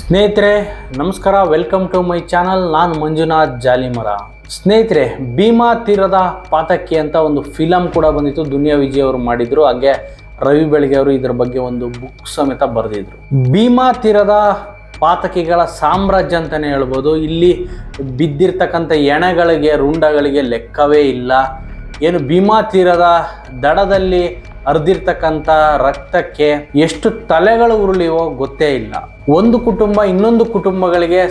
ಸ್ನೇಹಿತರೆ ನಮಸ್ಕಾರ, welcome to my channel. ನಾನು ಮಂಜುನಾಥ್ ಜಾಲಿಮರ. ಸ್ನೇಹಿತರೆ, ಭೀಮಾ ತೀರದ ಪಾತಕಿ ಅಂತ ಒಂದು ಫಿಲಮ್ ಕೂಡ ಬಂದಿತ್ತು. ದುನಿಯಾ ವಿಜಯ್ ಅವರು ಮಾಡಿದ್ರು, ಹಾಗೆ ರವಿ ಬೆಳಗೆ ಅವರು ಇದರ ಬಗ್ಗೆ ಒಂದು ಬುಕ್ ಸಮೇತ ಬರೆದಿದ್ರು. ಭೀಮಾ ತೀರದ ಪಾತಕಿಗಳ ಸಾಮ್ರಾಜ್ಯ ಅಂತಲೇ ಹೇಳ್ಬೋದು. ಇಲ್ಲಿ ಬಿದ್ದಿರ್ತಕ್ಕಂಥ ಎಣೆಗಳಿಗೆ, ರುಂಡಗಳಿಗೆ ಲೆಕ್ಕವೇ ಇಲ್ಲ. ಏನು ಭೀಮಾ ತೀರದ ದಡದಲ್ಲಿ ಹರಿದಿರ್ತಕ್ಕಂಥ ರಕ್ತಕ್ಕೆ ಎಷ್ಟು ತಲೆಗಳು ಉರುಳಿವೋ ಗೊತ್ತೇ ಇಲ್ಲ. ಒಂದು ಕುಟುಂಬ ಇನ್ನೊಂದು ಕುಟುಂಬಗಳಿಗೆ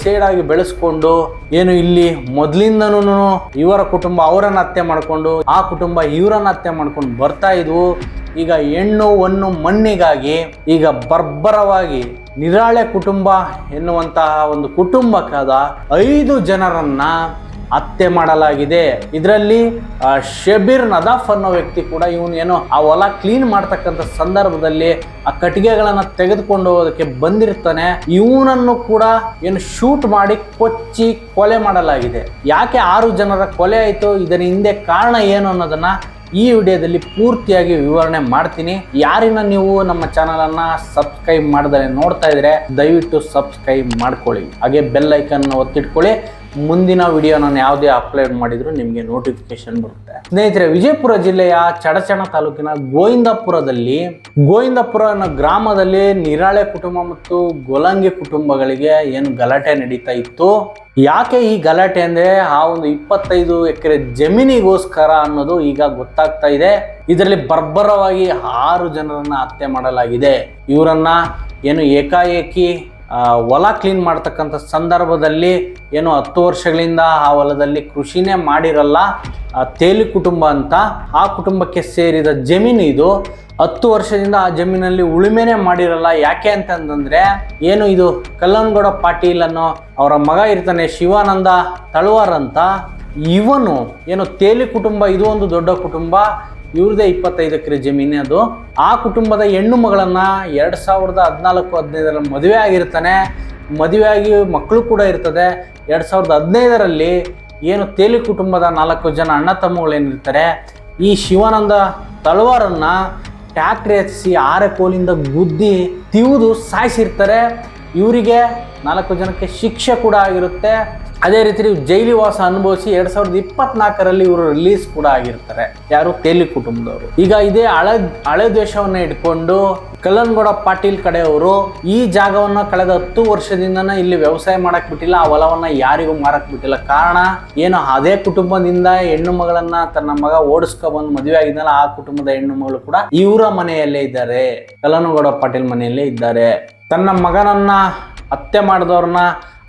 ಸೇಡಾಗಿ ಬೆಳೆಸ್ಕೊಂಡು ಏನು ಇಲ್ಲಿ ಮೊದಲಿಂದನೂ ಇವರ ಕುಟುಂಬ ಅವರನ್ನ ಹತ್ಯೆ ಮಾಡಿಕೊಂಡು, ಆ ಕುಟುಂಬ ಇವರನ್ನ ಹತ್ಯೆ ಮಾಡ್ಕೊಂಡು ಬರ್ತಾ ಇದ್ವು. ಈಗ ಹೆಣ್ಣು ಹೊನ್ನು ಮಣ್ಣಿಗಾಗಿ ಈಗ ಬರ್ಬರವಾಗಿ ನಿರಾಳೆ ಕುಟುಂಬ ಎನ್ನುವಂತಹ ಒಂದು ಕುಟುಂಬಕ್ಕಾದ 5 ಜನರನ್ನ ಹತ್ಯೆ ಮಾಡಲಾಗಿದೆ. ಇದರಲ್ಲಿ ಶಬೀರ್ ನದಾಫ್ ಅನ್ನೋ ವ್ಯಕ್ತಿ ಕೂಡ, ಇವನು ಏನೋ ಆ ಹೊಲ ಕ್ಲೀನ್ ಮಾಡ್ತಕ್ಕಂಥ ಸಂದರ್ಭದಲ್ಲಿ ಆ ಕಟ್ಟಿಗೆಗಳನ್ನ ತೆಗೆದುಕೊಂಡು ಹೋಗೋದಕ್ಕೆ ಬಂದಿರ್ತಾನೆ. ಇವನನ್ನು ಕೂಡ ಏನು ಶೂಟ್ ಮಾಡಿ ಕೊಚ್ಚಿ ಕೊಲೆ ಮಾಡಲಾಗಿದೆ. ಯಾಕೆ 6 ಜನರ ಕೊಲೆ ಆಯಿತು, ಇದರ ಹಿಂದೆ ಕಾರಣ ಏನು ಅನ್ನೋದನ್ನ ಈ ವಿಡಿಯೋದಲ್ಲಿ ಪೂರ್ತಿಯಾಗಿ ವಿವರಣೆ ಮಾಡ್ತೀನಿ. ಯಾರಿನ ನೀವು ನಮ್ಮ ಚಾನಲ್ ಅನ್ನ ಸಬ್ಸ್ಕ್ರೈಬ್ ಮಾಡಿದರೆ ನೋಡ್ತಾ ಇದ್ರೆ ದಯವಿಟ್ಟು ಸಬ್ಸ್ಕ್ರೈಬ್ ಮಾಡ್ಕೊಳ್ಳಿ, ಹಾಗೆ ಬೆಲ್ ಐಕನ್ ಒತ್ತಿಟ್ಕೊಳ್ಳಿ. ಮುಂದಿನ ವಿಡಿಯೋ ನಾನು ಯಾವುದೇ ಅಪ್ಲೋಡ್ ಮಾಡಿದ್ರು ನಿಮಗೆ ನೋಟಿಫಿಕೇಶನ್ ಬರುತ್ತೆ. ಸ್ನೇಹಿತರೆ, ವಿಜಯಪುರ ಜಿಲ್ಲೆಯ ಚಡಚಣ ತಾಲೂಕಿನ ಗೋವಿಂದಪುರ ಅನ್ನೋ ಗ್ರಾಮದಲ್ಲಿ ನಿರಾಳೆ ಕುಟುಂಬ ಮತ್ತು ಗೊಲಂಗಿ ಕುಟುಂಬಗಳಿಗೆ ಏನು ಗಲಾಟೆ ನಡೀತಾ ಇತ್ತು. ಯಾಕೆ ಈ ಗಲಾಟೆ ಅಂದ್ರೆ ಆ ಒಂದು 25 ಎಕರೆ ಜಮೀನಿಗೋಸ್ಕರ ಅನ್ನೋದು ಈಗ ಗೊತ್ತಾಗ್ತಾ ಇದೆ. ಇದರಲ್ಲಿ ಬರ್ಬರವಾಗಿ 6 ಜನರನ್ನ ಹತ್ಯೆ ಮಾಡಲಾಗಿದೆ. ಇವರನ್ನ ಏನು ಏಕಾಏಕಿ ಹೊಲ ಕ್ಲೀನ್ ಮಾಡ್ತಕ್ಕಂಥ ಸಂದರ್ಭದಲ್ಲಿ ಏನು 10 ವರ್ಷಗಳಿಂದ ಆ ಹೊಲದಲ್ಲಿ ಕೃಷಿನೇ ಮಾಡಿರಲ್ಲ, ತೇಲಿ ಕುಟುಂಬ ಅಂತ ಆ ಕುಟುಂಬಕ್ಕೆ ಸೇರಿದ ಜಮೀನು ಇದು. 10 ವರ್ಷದಿಂದ ಆ ಜಮೀನಲ್ಲಿ ಉಳುಮೆನೆ ಮಾಡಿರಲ್ಲ. ಯಾಕೆ ಅಂತಂದ್ರೆ ಏನು ಇದು ಕಲ್ಲನಗೌಡ ಪಾಟೀಲ್ ಅನ್ನೋ ಅವರ ಮಗ ಇರ್ತಾನೆ, ಶಿವಾನಂದ ತಳವಾರ್ ಅಂತ. ಇವನು ಏನು ತೇಲಿ ಕುಟುಂಬ, ಇದು ಒಂದು ದೊಡ್ಡ ಕುಟುಂಬ, ಇವ್ರದೇ 25 ಎಕರೆ ಜಮೀನು ಅದು. ಆ ಕುಟುಂಬದ ಹೆಣ್ಣು ಮಗಳನ್ನ 2014-15 ಮದುವೆ ಆಗಿರ್ತಾನೆ. ಮದುವೆ ಆಗಿ ಮಕ್ಕಳು ಕೂಡ ಇರ್ತದೆ. 2015ರಲ್ಲಿ ಏನು ತೇಲಿ ಕುಟುಂಬದ 4 ಜನ ಅಣ್ಣ ತಮ್ಮಗಳೇನಿರ್ತಾರೆ, ಈ ಶಿವಾನಂದ ತಳವಾರನ್ನ ಟ್ಯಾಕ್ಟ್ರಿ ಹತ್ತಿಸಿ 6 ಕೋಲಿಂದ ಗುದ್ದಿ ತಿವಿದು ಸಾಯಿಸಿರ್ತಾರೆ. ಇವರಿಗೆ 4 ಜನಕ್ಕೆ ಶಿಕ್ಷೆ ಕೂಡ ಆಗಿರುತ್ತೆ. ಅದೇ ರೀತಿ ಜೈಲಿ ವಾಸ ಅನುಭವಿಸಿ 2024ರಲ್ಲಿ ಇವರು ರಿಲೀಸ್ ಕೂಡ ಆಗಿರ್ತಾರೆ. ಯಾರು ತೇಲಿ ಕುಟುಂಬದವರು. ಈಗ ಇದೇ ಹಳೆ ದ್ವೇಷವನ್ನ ಇಟ್ಕೊಂಡು ಕಲ್ಲನಗೌಡ ಪಾಟೀಲ್ ಕಡೆಯವರು ಈ ಜಾಗವನ್ನ ಕಳೆದ 10 ವರ್ಷದಿಂದನೇ ಇಲ್ಲಿ ವ್ಯವಸಾಯ ಮಾಡಕ್ ಬಿಟ್ಟಿಲ್ಲ, ಆ ಹೊಲವನ್ನ ಯಾರಿಗೂ ಮಾರಕ್ ಬಿಟ್ಟಿಲ್ಲ. ಕಾರಣ ಏನು, ಅದೇ ಕುಟುಂಬದಿಂದ ಹೆಣ್ಣು ಮಗಳನ್ನ ತನ್ನ ಮಗ ಓಡಿಸ್ಕೊಂಡ್ಬಂದು ಮದುವೆ ಆಗಿದ್ನಲ್ಲ, ಆ ಕುಟುಂಬದ ಹೆಣ್ಣು ಮಗಳು ಕೂಡ ಇವರ ಮನೆಯಲ್ಲೇ ಇದ್ದಾರೆ, ಕಲ್ಲನಗೌಡ ಪಾಟೀಲ್ ಮನೆಯಲ್ಲೇ ಇದ್ದಾರೆ. ತನ್ನ ಮಗನನ್ನ ಹತ್ಯೆ ಮಾಡಿದವ್ರನ್ನ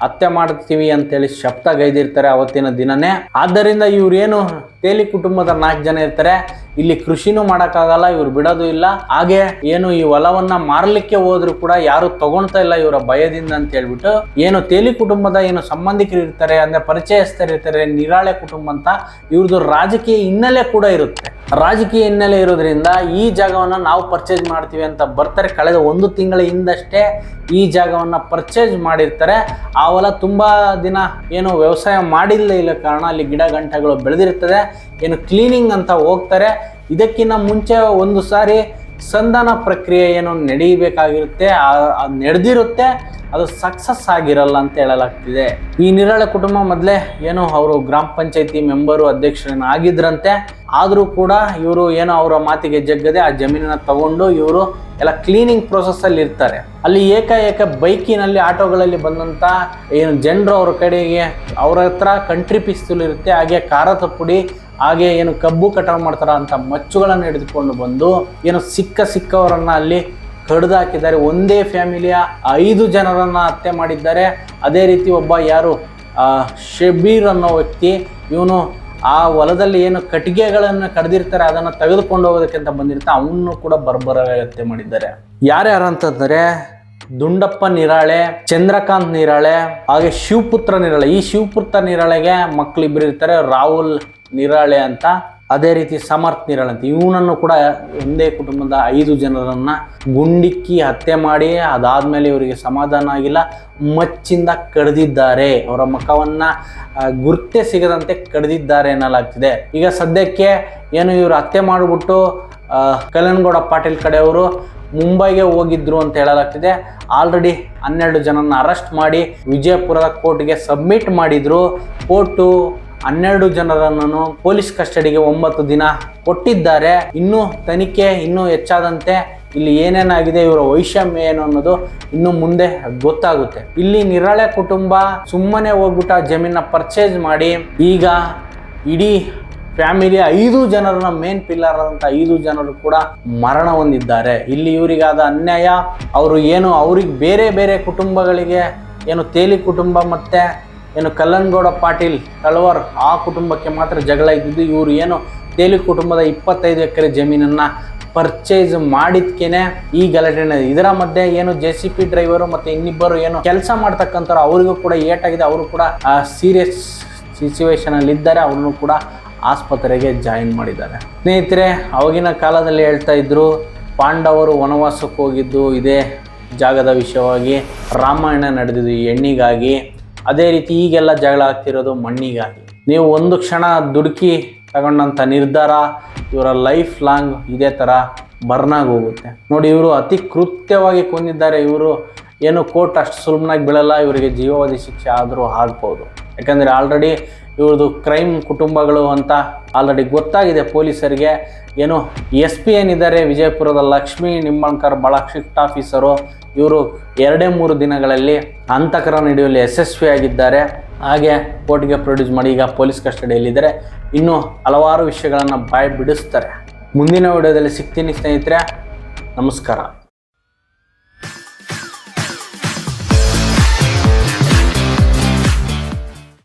ಹತ್ಯೆ ಮಾಡ್ತೀವಿ ಅಂತೇಳಿ ಶಬ್ದ ಗೈದಿರ್ತಾರೆ ಅವತ್ತಿನ ದಿನನೇ. ಆದ್ದರಿಂದ ಇವ್ರೇನು ತೇಲಿ ಕುಟುಂಬದ 4 ಜನ ಇರ್ತಾರೆ, ಇಲ್ಲಿ ಕೃಷಿನೂ ಮಾಡೋಕ್ಕಾಗಲ್ಲ, ಇವ್ರು ಬಿಡೋದು ಇಲ್ಲ. ಹಾಗೆ ಏನು ಈ ಹೊಲವನ್ನ ಮಾರಲಿಕ್ಕೆ ಹೋದ್ರು ಕೂಡ ಯಾರು ತಗೊಳ್ತಾ ಇಲ್ಲ ಇವರ ಭಯದಿಂದ ಅಂತ ಹೇಳ್ಬಿಟ್ಟು, ಏನು ತೇಲಿ ಕುಟುಂಬದ ಏನು ಸಂಬಂಧಿಕರು ಇರ್ತಾರೆ ಅಂದ್ರೆ ಪರಿಚಯಸ್ಥರು ಇರ್ತಾರೆ, ನಿರಾಳೆ ಕುಟುಂಬ ಅಂತ, ಇವ್ರದ್ದು ರಾಜಕೀಯ ಹಿನ್ನೆಲೆ ಕೂಡ ಇರುತ್ತೆ. ರಾಜಕೀಯ ಹಿನ್ನೆಲೆ ಇರೋದ್ರಿಂದ ಈ ಜಾಗವನ್ನ ನಾವು ಪರ್ಚೇಸ್ ಮಾಡ್ತೀವಿ ಅಂತ ಬರ್ತಾರೆ. ಕಳೆದ 1 ತಿಂಗಳ ಹಿಂದಷ್ಟೇ ಈ ಜಾಗವನ್ನ ಪರ್ಚೇಸ್ ಮಾಡಿರ್ತಾರೆ. ಆ ಹೊಲ ತುಂಬಾ ದಿನ ಏನು ವ್ಯವಸಾಯ ಮಾಡಿಲ್ಲ ಕಾರಣ ಅಲ್ಲಿ ಗಿಡ ಗಂಟೆಗಳು ಬೆಳೆದಿರ್ತದೆ. ಏನು ಕ್ಲೀನಿಂಗ್ ಅಂತ ಹೋಗ್ತಾರೆ. ಇದಕ್ಕಿಂತ ಮುಂಚೆ ಒಂದು ಸಾರಿ ಸಂಧಾನ ಪ್ರಕ್ರಿಯೆ ಏನು ನಡೀಬೇಕಾಗಿರುತ್ತೆ, ನಡೆದಿರುತ್ತೆ, ಅದು ಸಕ್ಸಸ್ ಆಗಿರಲ್ಲ ಅಂತ ಹೇಳಲಾಗ್ತಿದೆ. ಈ ನಿರಾಳೆ ಕುಟುಂಬ ಮೊದಲೇ ಏನು ಅವರು ಗ್ರಾಮ ಪಂಚಾಯತಿ ಮೆಂಬರು ಅಧ್ಯಕ್ಷರನ್ನ ಆಗಿದ್ರಂತೆ. ಆದರೂ ಕೂಡ ಇವರು ಏನೋ ಅವರ ಮಾತಿಗೆ ಜಗ್ಗದೆ ಆ ಜಮೀನನ್ನ ತಗೊಂಡು ಇವರು ಎಲ್ಲ ಕ್ಲೀನಿಂಗ್ ಪ್ರೊಸೆಸ್ ಅಲ್ಲಿ ಇರ್ತಾರೆ. ಅಲ್ಲಿ ಏಕಾಏಕ ಬೈಕಿನಲ್ಲಿ ಆಟೋಗಳಲ್ಲಿ ಬಂದಂತ ಏನು ಜನರು ಅವ್ರ ಕಡೆಗೆ ಅವ್ರ ಹತ್ರ ಕಂಟ್ರಿ ಪಿಸ್ತೂಲ್ ಇರುತ್ತೆ, ಹಾಗೆ ಖಾರದ ಪುಡಿ, ಹಾಗೆ ಏನು ಕಬ್ಬು ಕಟಾವು ಮಾಡ್ತಾರ ಅಂತ ಮಚ್ಚುಗಳನ್ನು ಹಿಡಿದುಕೊಂಡು ಬಂದು ಏನು ಸಿಕ್ಕವರನ್ನ ಅಲ್ಲಿ ಕಡ್ದು ಹಾಕಿದ್ದಾರೆ. ಒಂದೇ ಫ್ಯಾಮಿಲಿಯ 5 ಜನರನ್ನ ಹತ್ಯೆ ಮಾಡಿದ್ದಾರೆ. ಅದೇ ರೀತಿ ಒಬ್ಬ ಯಾರು ಶಬೀರ್ ಅನ್ನೋ ವ್ಯಕ್ತಿ, ಇವನು ಆ ಹೊಲದಲ್ಲಿ ಏನು ಕಟ್ಟಿಗೆಗಳನ್ನು ಕಡ್ದಿರ್ತಾರೆ ಅದನ್ನು ತೆಗೆದುಕೊಂಡು ಹೋಗೋದಕ್ಕಿಂತ ಬಂದಿರ್ತಾರೆ, ಅವನು ಕೂಡ ಬರ್ಬರವಾಗಿ ಹತ್ಯೆ ಮಾಡಿದ್ದಾರೆ. ಯಾರ್ಯಾರಂತಂದ್ರೆ ದುಂಡಪ್ಪ ನಿರಾಳೆ, ಚಂದ್ರಕಾಂತ್ ನಿರಾಳೆ, ಹಾಗೆ ಶಿವಪುತ್ರ ನಿರಾಳೆ. ಈ ಶಿವಪುತ್ರ ನಿರಾಳೆಗೆ ಮಕ್ಕಳಿಬ್ಬರು ಇರ್ತಾರೆ, ರಾಹುಲ್ ನಿರಾಳೆ ಅಂತ, ಅದೇ ರೀತಿ ಸಮರ್ಥ್ ನಿರಾಳೆ ಅಂತ. ಇವನನ್ನು ಕೂಡ ಒಂದೇ ಕುಟುಂಬದ 5 ಜನರನ್ನ ಗುಂಡಿಕ್ಕಿ ಹತ್ಯೆ ಮಾಡಿ ಅದಾದ್ಮೇಲೆ ಇವರಿಗೆ ಸಮಾಧಾನ ಆಗಿಲ್ಲ, ಮಚ್ಚಿಂದ ಕಡ್ದಿದ್ದಾರೆ. ಅವರ ಮುಖವನ್ನ ಗುರ್ತೇ ಸಿಗದಂತೆ ಕಡ್ದಿದ್ದಾರೆ ಎನ್ನಲಾಗ್ತಿದೆ. ಈಗ ಸದ್ಯಕ್ಕೆ ಏನು ಇವರು ಹತ್ಯೆ ಮಾಡಿಬಿಟ್ಟು ಕಲ್ಲನಗೌಡ ಪಾಟೀಲ್ ಕಡೆಯವರು ಮುಂಬೈಗೆ ಹೋಗಿದ್ರು ಅಂತ ಹೇಳಲಾಗ್ತಿದೆ. ಆಲ್ರೆಡಿ 12 ಜನನ ಅರೆಸ್ಟ್ ಮಾಡಿ ವಿಜಯಪುರದ ಕೋರ್ಟ್ಗೆ ಸಬ್ಮಿಟ್ ಮಾಡಿದ್ರು. ಕೋರ್ಟು 12 ಜನರನ್ನು ಪೊಲೀಸ್ ಕಸ್ಟಡಿಗೆ 9 ದಿನ ಕೊಟ್ಟಿದ್ದಾರೆ. ಇನ್ನೂ ತನಿಖೆ ಇನ್ನೂ ಹೆಚ್ಚಾದಂತೆ ಇಲ್ಲಿ ಏನೇನಾಗಿದೆ, ಇವರ ವೈಷಮ್ಯ ಏನು ಅನ್ನೋದು ಇನ್ನು ಮುಂದೆ ಗೊತ್ತಾಗುತ್ತೆ. ಇಲ್ಲಿ ನಿರಾಳೆ ಕುಟುಂಬ ಸುಮ್ಮನೆ ಹೋಗ್ಬಿಟ್ಟು ಆ ಜಮೀನ ಪರ್ಚೇಸ್ ಮಾಡಿ ಈಗ ಇಡೀ ಫ್ಯಾಮಿಲಿ 5 ಜನರನ್ನ ಮೇನ್ ಪಿಲ್ಲರ್ ಆದಂಥ 5 ಜನರು ಕೂಡ ಮರಣ ಹೊಂದಿದ್ದಾರೆ. ಇಲ್ಲಿ ಇವರಿಗಾದ ಅನ್ಯಾಯ, ಅವರು ಏನು ಅವ್ರಿಗೆ ಬೇರೆ ಬೇರೆ ಕುಟುಂಬಗಳಿಗೆ ಏನು ತೇಲಿ ಕುಟುಂಬ ಮತ್ತೆ ಏನು ಕಲ್ಲನಗೌಡ ಪಾಟೀಲ್ ತಳವಾರ್ ಆ ಕುಟುಂಬಕ್ಕೆ ಮಾತ್ರ ಜಗಳ ಇದ್ದಿದ್ದು. ಇವರು ಏನು ತೇಲಿ ಕುಟುಂಬದ 25 ಎಕರೆ ಜಮೀನನ್ನ ಪರ್ಚೇಸ್ ಮಾಡಿದ್ಕೇನೆ ಈ ಗಲಾಟೆ. ಇದರ ಮಧ್ಯೆ ಏನು JCP ಡ್ರೈವರು ಮತ್ತೆ ಇನ್ನಿಬ್ಬರು ಏನು ಕೆಲಸ ಮಾಡ್ತಕ್ಕಂಥವ್ರು ಅವರಿಗೂ ಕೂಡ ಏಟಾಗಿದೆ. ಅವರು ಕೂಡ ಸೀರಿಯಸ್ ಸಿಚುವೇಶನ್ ಅಲ್ಲಿ ಇದ್ದಾರೆ. ಅವ್ರನ್ನು ಕೂಡ ಆಸ್ಪತ್ರೆಗೆ ಜಾಯಿನ್ ಮಾಡಿದ್ದಾರೆ. ಸ್ನೇಹಿತರೆ, ಅವಾಗಿನ ಕಾಲದಲ್ಲಿ ಹೇಳ್ತಾ ಇದ್ರು ಪಾಂಡವರು ವನವಾಸಕ್ಕೆ ಹೋಗಿದ್ದು ಇದೇ ಜಾಗದ ವಿಷಯವಾಗಿ, ರಾಮಾಯಣ ನಡೆದಿದ್ದು ಈ ಹೆಣ್ಣಿಗಾಗಿ, ಅದೇ ರೀತಿ ಈಗೆಲ್ಲ ಜಗಳ ಆಗ್ತಿರೋದು ಮಣ್ಣಿಗಾಗಿ. ನೀವು ಒಂದು ಕ್ಷಣ ದುಡುಕಿ ತಗೊಂಡಂಥ ನಿರ್ಧಾರ ಇವರ ಲೈಫ್ ಲಾಂಗ್ ಇದೇ ಥರ ಬರ್ನಾಗಿ ಹೋಗುತ್ತೆ. ನೋಡಿ, ಇವರು ಅತಿ ಕೃತ್ಯವಾಗಿ ಕೊಂದಿದ್ದಾರೆ. ಇವರು ಏನು ಕೋರ್ಟ್ ಅಷ್ಟು ಸುಲಭನಾಗಿ ಬೀಳಲ್ಲ, ಇವರಿಗೆ ಜೀವಾವಧಿ ಶಿಕ್ಷೆ ಆದರೂ ಆಗ್ಬೋದು. ಯಾಕಂದರೆ ಆಲ್ರೆಡಿ ಇವ್ರದ್ದು ಕ್ರೈಮ್ ಕುಟುಂಬಗಳು ಅಂತ ಆಲ್ರೆಡಿ ಗೊತ್ತಾಗಿದೆ ಪೊಲೀಸರಿಗೆ. ಏನು SP ಏನಿದ್ದಾರೆ ವಿಜಯಪುರದ ಲಕ್ಷ್ಮೀ ನಿಂಬಳ್ಕರ್, ಭಾಳ ಸ್ಟ್ರಿಕ್ಟ್ ಆಫೀಸರು. ಇವರು 2-3 ದಿನಗಳಲ್ಲಿ ಹಂತಕರನ್ನು ಹಿಡಿಯುವಲ್ಲಿ ಯಶಸ್ವಿಯಾಗಿದ್ದಾರೆ. ಹಾಗೆ ಕೋರ್ಟ್ಗೆ ಪ್ರೊಡ್ಯೂಸ್ ಮಾಡಿ ಈಗ ಪೊಲೀಸ್ ಕಸ್ಟಡಿಯಲ್ಲಿದ್ದಾರೆ. ಇನ್ನೂ ಹಲವಾರು ವಿಷಯಗಳನ್ನು ಬಾಯಿ ಬಿಡಿಸ್ತಾರೆ. ಮುಂದಿನ ವಿಡಿಯೋದಲ್ಲಿ ಸಿಗ್ತೀನಿ ಸ್ನೇಹಿತರೆ. ನಮಸ್ಕಾರ.